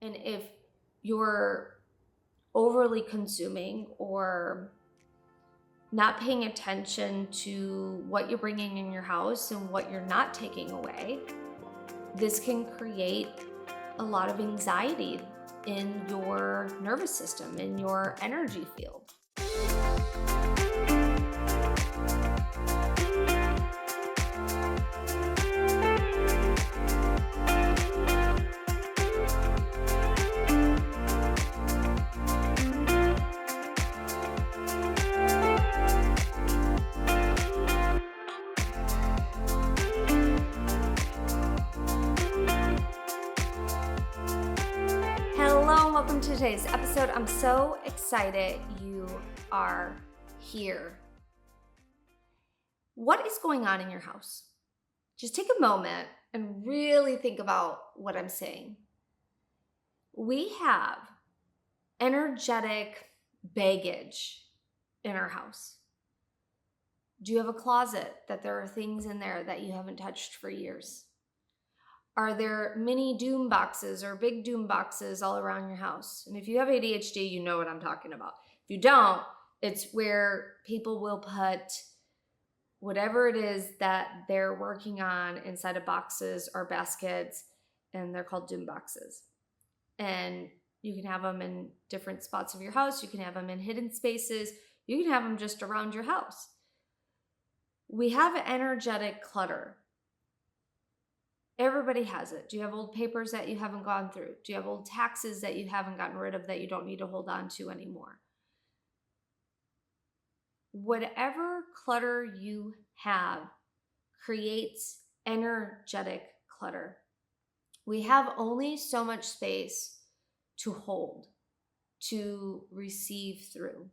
And if you're overly consuming or not paying attention to what you're bringing in your house and what you're not taking away, this can create a lot of anxiety in your nervous system, in your energy field. Hello, and welcome to today's episode. I'm so excited you are here. What is going on in your house? Just take a moment and really think about what I'm saying. We have energetic baggage in our house. Do you have a closet that there are things in there that you haven't touched for years? Are there mini doom boxes or big doom boxes all around your house? And if you have ADHD, you know what I'm talking about. If you don't, it's where people will put whatever it is that they're working on inside of boxes or baskets, and they're called doom boxes. And you can have them in different spots of your house. You can have them in hidden spaces. You can have them just around your house. We have energetic clutter. Everybody has it. Do you have old papers that you haven't gone through? Do you have old taxes that you haven't gotten rid of that you don't need to hold on to anymore? Whatever clutter you have creates energetic clutter. We have only so much space to hold, to receive through.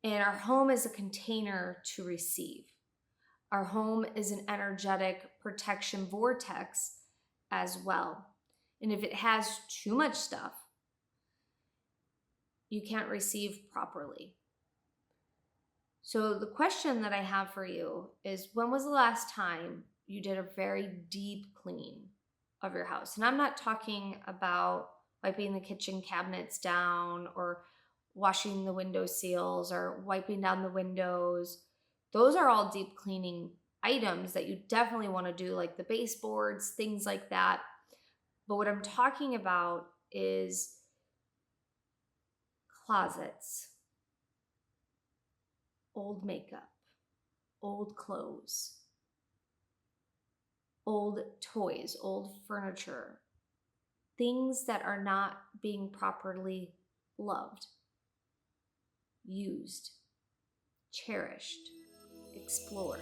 And our home is a container to receive. Our home is an energetic protection vortex as well. And if it has too much stuff, you can't receive properly. So the question that I have for you is, when was the last time you did a very deep clean of your house? And I'm not talking about wiping the kitchen cabinets down or washing the window seals or wiping down the windows. Those are all deep cleaning items that you definitely want to do, like the baseboards, things like that. But what I'm talking about is closets, old makeup, old clothes, old toys, old furniture, things that are not being properly loved, used, cherished, explored.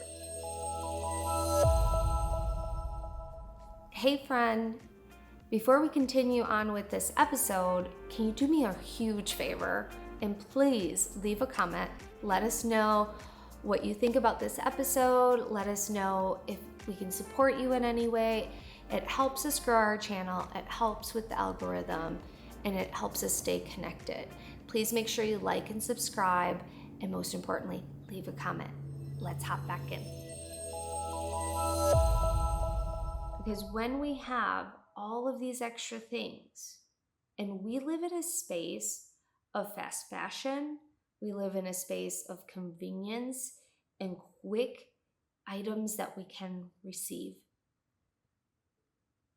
Hey friend, before we continue on with this episode, can you do me a huge favor and please leave a comment? Let us know what you think about this episode. Let us know if we can support you in any way. It helps us grow our channel, it helps with the algorithm, and it helps us stay connected. Please make sure you like and subscribe, and most importantly, leave a comment. Let's hop back in. Because when we have all of these extra things, and we live in a space of fast fashion, we live in a space of convenience and quick items that we can receive.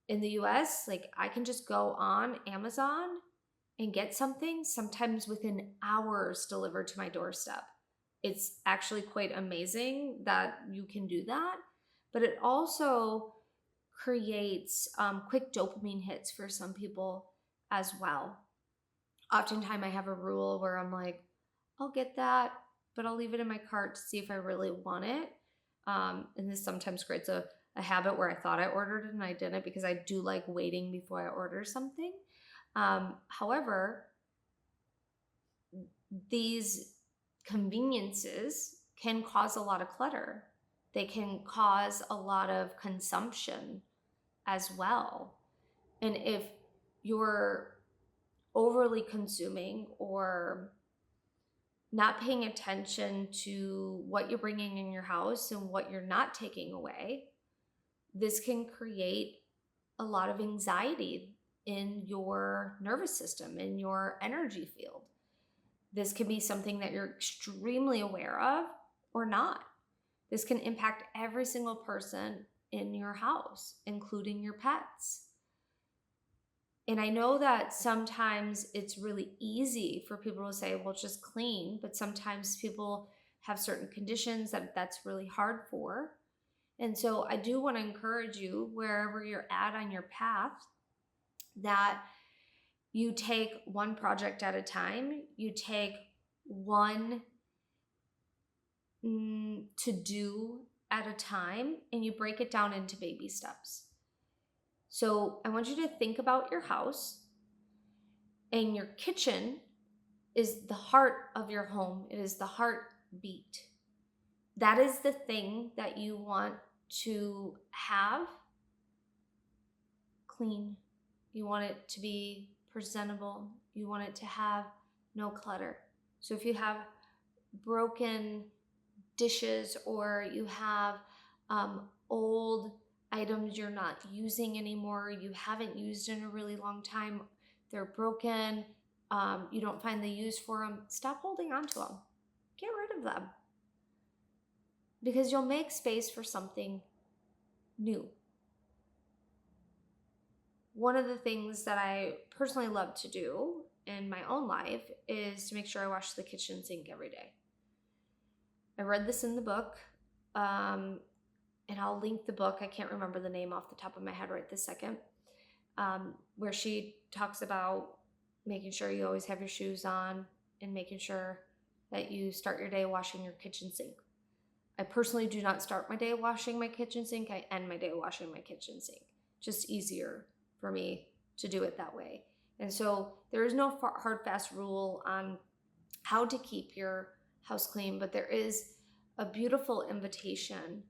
In the US, I can just go on Amazon and get something sometimes within hours delivered to my doorstep. It's actually quite amazing that you can do that, but it also creates quick dopamine hits for some people as well. Oftentimes I have a rule where I'm like, I'll get that, but I'll leave it in my cart to see if I really want it. And this sometimes creates a habit where I thought I ordered it and I didn't, because I do like waiting before I order something. However, these conveniences can cause a lot of clutter. They can cause a lot of consumption as well. And if you're overly consuming or not paying attention to what you're bringing in your house and what you're not taking away, this can create a lot of anxiety in your nervous system, in your energy field. This can be something that you're extremely aware of or not. This can impact every single person in your house, including your pets. And I know that sometimes it's really easy for people to say, well, just clean, but sometimes people have certain conditions that that's really hard for. And so I do want to encourage you, wherever you're at on your path, that you take one project at a time, you take one to do at a time, and you break it down into baby steps. So I want you to think about your house, and your kitchen is the heart of your home. It is the heartbeat. That is the thing that you want to have clean. You want it to be presentable. You want it to have no clutter. So if you have broken dishes, or you have old items you're not using anymore, you haven't used in a really long time, they're broken, you don't find the use for them, stop holding on to them. Get rid of them, because you'll make space for something new. One of the things that I personally love to do in my own life is to make sure I wash the kitchen sink every day. I read this in the book, and I'll link the book. I can't remember the name off the top of my head right this second, where she talks about making sure you always have your shoes on and making sure that you start your day washing your kitchen sink. I personally do not start my day washing my kitchen sink. I end my day washing my kitchen sink. Just easier for me to do it that way. And so there is no hard, fast rule on how to keep your house clean, but there is a beautiful invitation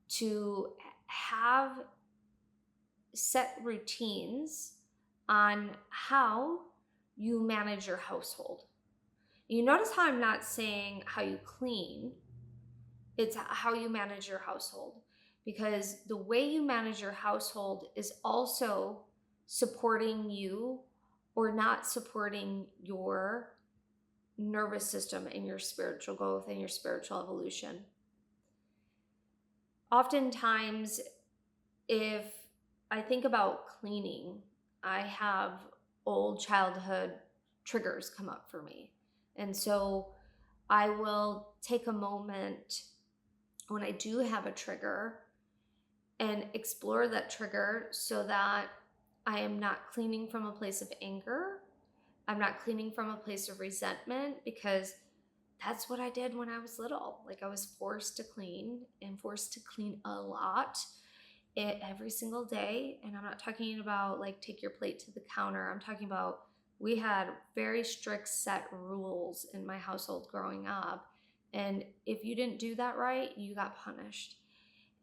to have set routines on how you manage your household. You notice how I'm not saying how you clean, it's how you manage your household, because the way you manage your household is also supporting you or not supporting your nervous system and your spiritual growth and your spiritual evolution. Oftentimes, if I think about cleaning, I have old childhood triggers come up for me. And so I will take a moment when I do have a trigger and explore that trigger, so that I am not cleaning from a place of anger. I'm not cleaning from a place of resentment, because that's what I did when I was little. Like, I was forced to clean, and forced to clean a lot every single day. And I'm not talking about like take your plate to the counter. I'm talking about, we had very strict set rules in my household growing up. And if you didn't do that right, you got punished.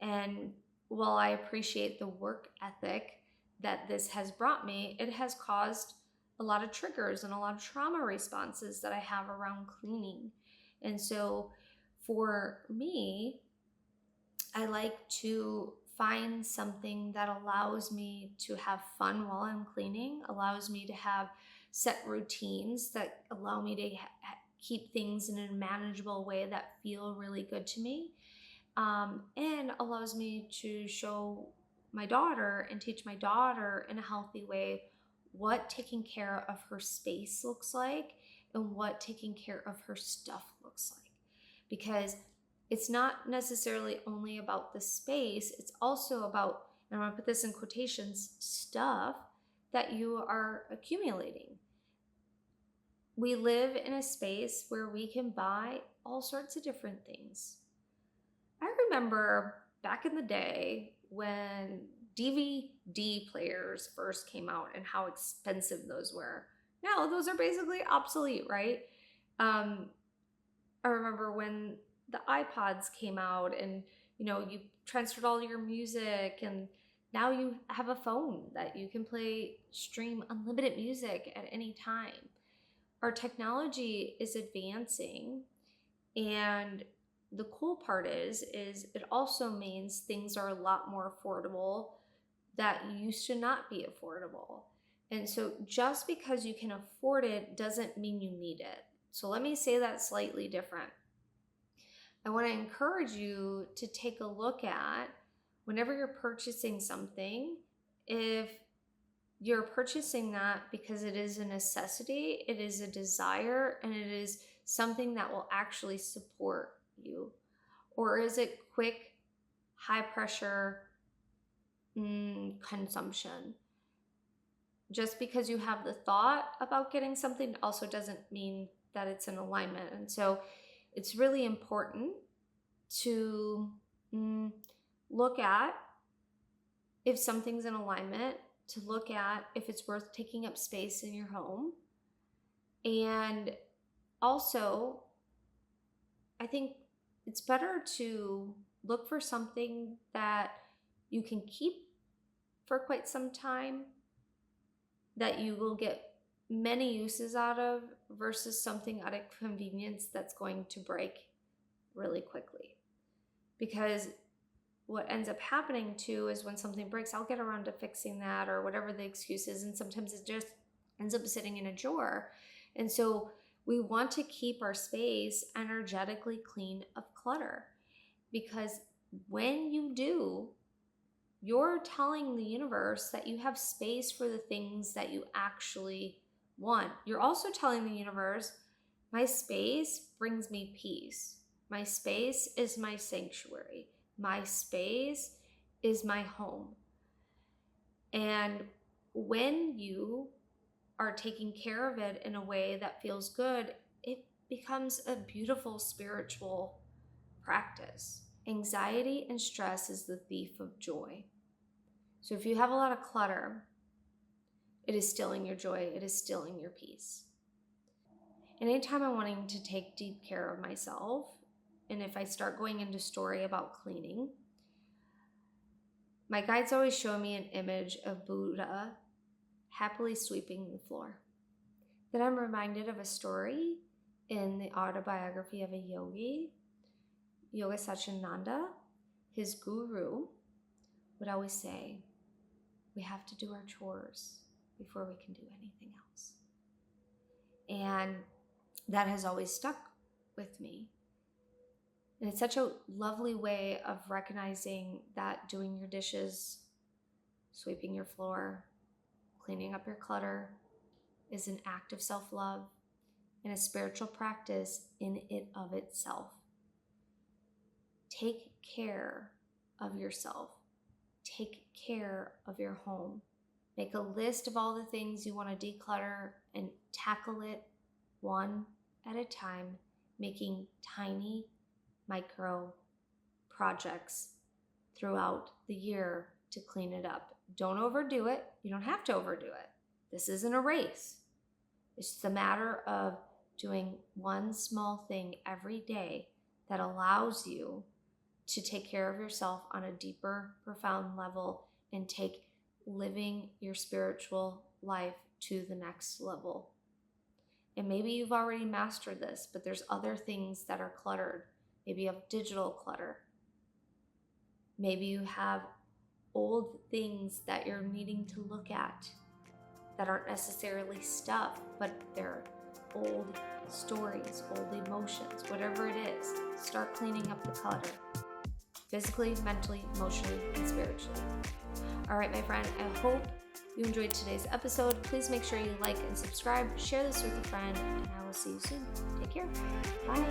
And while I appreciate the work ethic that this has brought me, it has caused a lot of triggers and a lot of trauma responses that I have around cleaning. And so for me, I like to find something that allows me to have fun while I'm cleaning, allows me to have set routines that allow me to keep things in a manageable way that feel really good to me, and allows me to show my daughter and teach my daughter in a healthy way what taking care of her space looks like and what taking care of her stuff looks like. Because it's not necessarily only about the space, it's also about, and I'm going to put this in quotations, stuff that you are accumulating. We live in a space where we can buy all sorts of different things. I remember back in the day when DVD players first came out and how expensive those were. Now those are basically obsolete, right? I remember when the iPods came out, and you transferred all your music, and now you have a phone that you can stream unlimited music at any time. Our technology is advancing, and the cool part is it also means things are a lot more affordable that used to not be affordable. And so just because you can afford it doesn't mean you need it. So let me say that slightly different. I want to encourage you to take a look at, whenever you're purchasing something, if you're purchasing that because it is a necessity, it is a desire, and it is something that will actually support you. Or is it quick, high pressure consumption? Just because you have the thought about getting something also doesn't mean that it's in alignment. And so it's really important to look at if something's in alignment, to look at if it's worth taking up space in your home. And also, I think it's better to look for something that you can keep for quite some time, that you will get many uses out of, versus something out of convenience that's going to break really quickly. Because what ends up happening too is when something breaks, I'll get around to fixing that or whatever the excuse is, and sometimes it just ends up sitting in a drawer. And so we want to keep our space energetically clean of clutter, because when you do, you're telling the universe that you have space for the things that you actually want. You're also telling the universe, my space brings me peace. My space is my sanctuary. My space is my home. And when you are taking care of it in a way that feels good, it becomes a beautiful spiritual practice. Anxiety and stress is the thief of joy. So if you have a lot of clutter, it is stealing your joy, it is stealing your peace. And anytime I'm wanting to take deep care of myself, and if I start going into story about cleaning, my guides always show me an image of Buddha happily sweeping the floor. Then I'm reminded of a story in the autobiography of a yogi, Yoga Satchidananda. His guru would always say, we have to do our chores before we can do anything else. And that has always stuck with me. And it's such a lovely way of recognizing that doing your dishes, sweeping your floor, cleaning up your clutter is an act of self-love and a spiritual practice in it of itself. Take care of yourself. Take care of your home. Make a list of all the things you want to declutter and tackle it one at a time, making tiny micro projects throughout the year to clean it up. Don't overdo it. You don't have to overdo it. This isn't a race. It's just a matter of doing one small thing every day that allows you to take care of yourself on a deeper, profound level and take living your spiritual life to the next level. And maybe you've already mastered this, but there's other things that are cluttered. Maybe you have digital clutter. Maybe you have old things that you're needing to look at that aren't necessarily stuff, but they're old stories, old emotions, whatever it is. Start cleaning up the clutter, physically, mentally, emotionally, and spiritually. All right, my friend, I hope you enjoyed today's episode. Please make sure you like and subscribe, share this with a friend, and I will see you soon. Take care. Bye.